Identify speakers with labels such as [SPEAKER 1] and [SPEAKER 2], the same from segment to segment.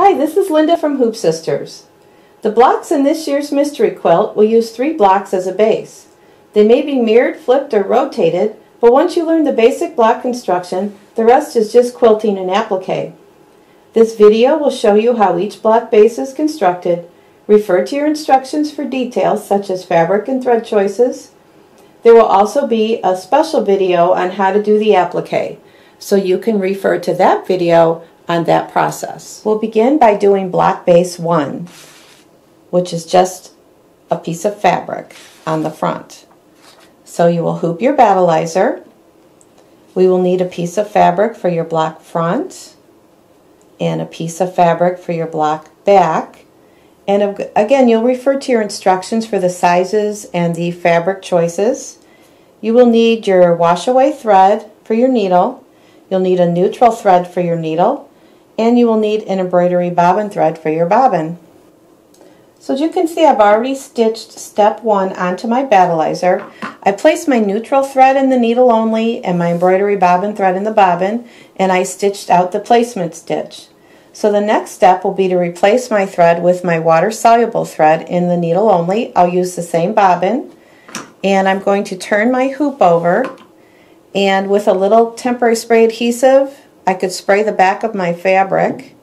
[SPEAKER 1] Hi, this is Linda from HoopSisters. The blocks in this year's mystery quilt will use 3 blocks as a base. They may be mirrored, flipped, or rotated, but once you learn the basic block construction, the rest is just quilting and applique. This video will show you how each block base is constructed. Refer to your instructions for details such as fabric and thread choices. There will also be a special video on how to do the applique, so you can refer to that video on that process. We'll begin by doing block base 1, which is just a piece of fabric on the front. So you will hoop your battleizer. We will need a piece of fabric for your block front and a piece of fabric for your block back. And again, you'll refer to your instructions for the sizes and the fabric choices. You will need your wash away thread for your needle. You'll need a neutral thread for your needle, and you will need an embroidery bobbin thread for your bobbin. So as you can see, I've already stitched step 1 onto my battleizer. I placed my neutral thread in the needle only and my embroidery bobbin thread in the bobbin, and I stitched out the placement stitch. So the next step will be to replace my thread with my water-soluble thread in the needle only. I'll use the same bobbin, and I'm going to turn my hoop over, and with a little temporary spray adhesive, I could spray the back of my fabric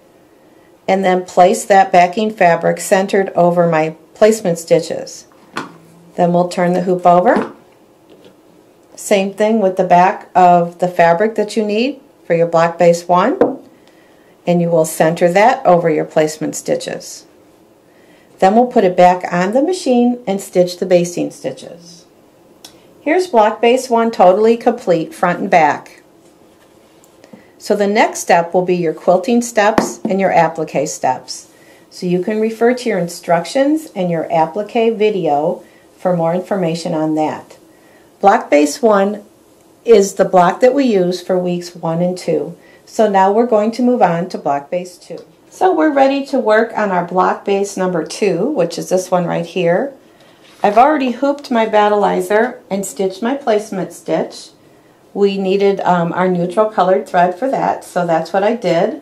[SPEAKER 1] and then place that backing fabric centered over my placement stitches. Then we'll turn the hoop over. Same thing with the back of the fabric that you need for your block base 1, and you will center that over your placement stitches. Then we'll put it back on the machine and stitch the basting stitches. Here's block base 1 totally complete, front and back. So the next step will be your quilting steps and your applique steps. So you can refer to your instructions and your applique video for more information on that. Block base 1 is the block that we use for weeks 1 and 2. So now we're going to move on to block base 2. So we're ready to work on our block base number 2, which is this one right here. I've already hooped my battleizer and stitched my placement stitch. We needed our neutral colored thread for that, so that's what I did.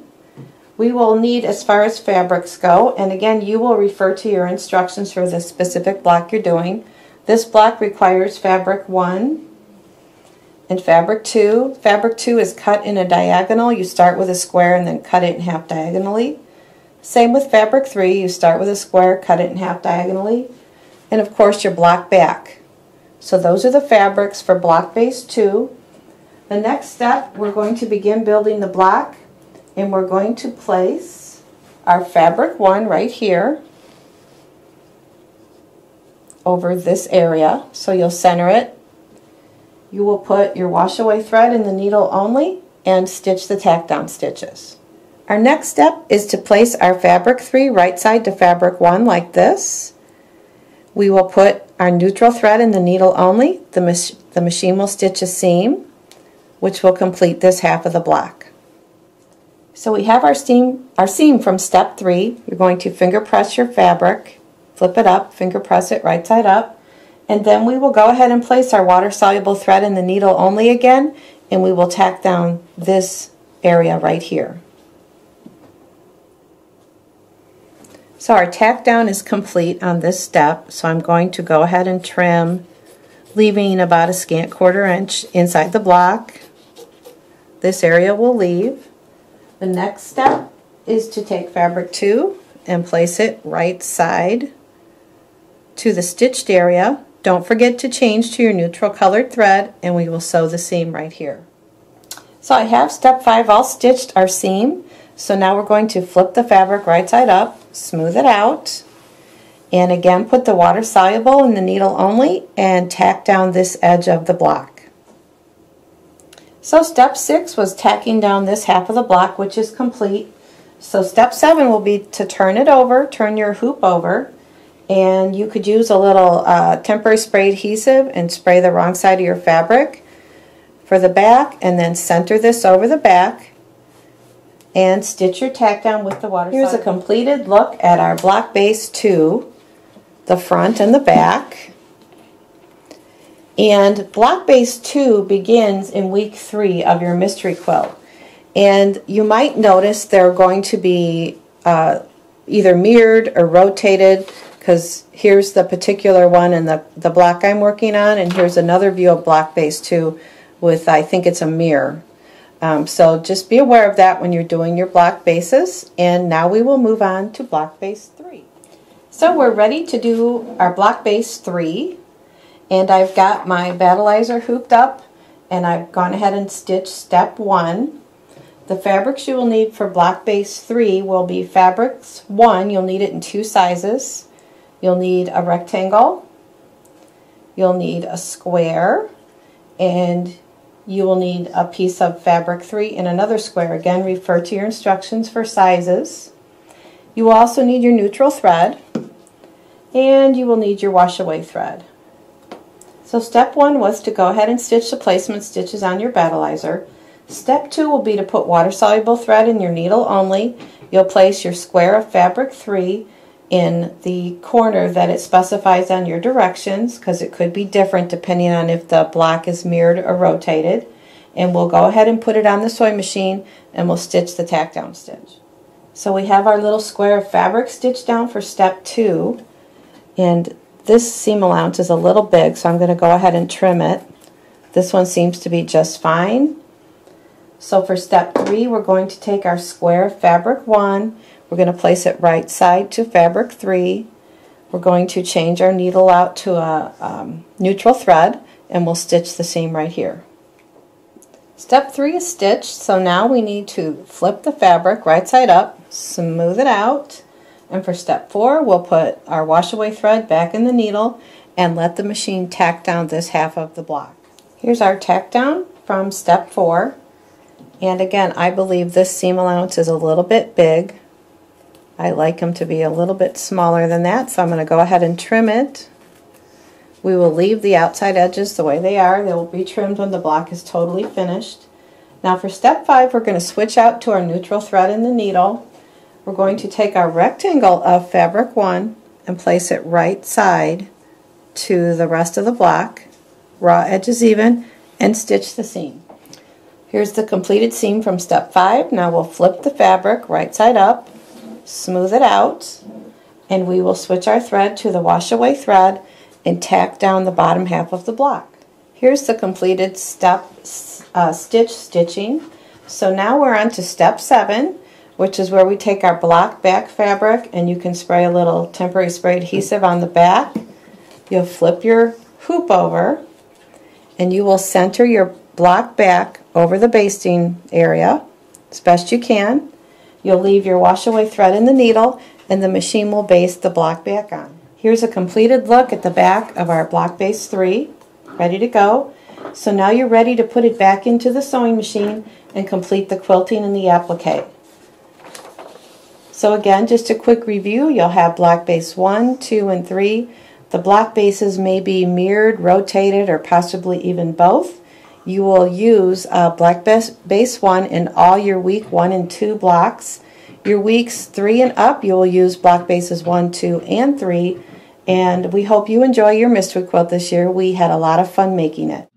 [SPEAKER 1] We will need as far as fabrics go, and again, you will refer to your instructions for the specific block you're doing. This block requires fabric 1 and fabric 2. Fabric 2 is cut in a diagonal. You start with a square and then cut it in half diagonally. Same with fabric 3. You start with a square, cut it in half diagonally. And of course your block back. So those are the fabrics for block base 2. The next step, we're going to begin building the block, and we're going to place our fabric 1 right here over this area. So you'll center it. You will put your wash away thread in the needle only and stitch the tack down stitches. Our next step is to place our fabric 3 right side to fabric 1 like this. We will put our neutral thread in the needle only. The machine will stitch a seam, which will complete this half of the block. So we have our seam from step 3. You're going to finger press your fabric, flip it up, finger press it right side up, and then we will go ahead and place our water-soluble thread in the needle only again, and we will tack down this area right here. So our tack down is complete on this step, so I'm going to go ahead and trim, leaving about a scant 1/4 inch inside the block. This area will leave. The next step is to take fabric 2 and place it right side to the stitched area. Don't forget to change to your neutral colored thread, and we will sew the seam right here. So I have step 5 all stitched our seam. So now we're going to flip the fabric right side up, smooth it out, and again put the water soluble in the needle only and tack down this edge of the block. So step 6 was tacking down this half of the block, which is complete. So step 7 will be to turn it over, turn your hoop over, and you could use a little temporary spray adhesive and spray the wrong side of your fabric for the back, and then center this over the back and stitch your tack down with the water. Here's a completed look at our block base 2, the front and the back. And block base 2 begins in week 3 of your mystery quilt. And you might notice there are going to be either mirrored or rotated, because here's the particular one in the block I'm working on, and here's another view of block base 2 with, I think it's a mirror. So just be aware of that when you're doing your block bases. And now we will move on to block base 3. So we're ready to do our block base 3, and I've got my battleizer hooped up, and I've gone ahead and stitched step 1. The fabrics you will need for block base 3 will be fabrics 1. You'll need it in 2 sizes. You'll need a rectangle, you'll need a square, and you will need a piece of fabric 3 in another square. Again, refer to your instructions for sizes. You will also need your neutral thread, and you will need your wash away thread. So step 1 was to go ahead and stitch the placement stitches on your battleizer. Step 2 will be to put water soluble thread in your needle only. You'll place your square of fabric 3 in the corner that it specifies on your directions, because it could be different depending on if the block is mirrored or rotated. And we'll go ahead and put it on the sewing machine, and we'll stitch the tack down stitch. So we have our little square of fabric stitched down for step 2, and this seam allowance is a little big, so I'm going to go ahead and trim it. This one seems to be just fine. So for step 3, we're going to take our square of fabric 1, we're going to place it right side to fabric 3. We're going to change our needle out to a neutral thread, and we'll stitch the seam right here. Step 3 is stitched, so now we need to flip the fabric right side up, smooth it out, and for step 4 we'll put our wash away thread back in the needle and let the machine tack down this half of the block. Here's our tack down from step 4, and again, I believe this seam allowance is a little bit big. I like them to be a little bit smaller than that, so I'm going to go ahead and trim it. We will leave the outside edges the way they are. They will be trimmed when the block is totally finished. Now for step 5, we're going to switch out to our neutral thread in the needle. We're going to take our rectangle of fabric 1 and place it right side to the rest of the block, raw edges even, and stitch the seam. Here's the completed seam from step 5. Now we'll flip the fabric right side up, smooth it out, and we will switch our thread to the wash away thread and tack down the bottom half of the block. Here's the completed step stitching. So now we're on to step 7, which is where we take our block back fabric, and you can spray a little temporary spray adhesive on the back. You'll flip your hoop over, and you will center your block back over the basting area as best you can. You'll leave your wash away thread in the needle, and the machine will baste the block back on. Here's a completed look at the back of our block base 3, ready to go. So now you're ready to put it back into the sewing machine and complete the quilting and the applique. So again, just a quick review, you'll have block base 1, 2, and 3. The block bases may be mirrored, rotated, or possibly even both. You will use block base 1 in all your week 1 and 2 blocks. Your weeks 3 and up, you will use block bases 1, 2, and 3. And we hope you enjoy your mystery quilt this year. We had a lot of fun making it.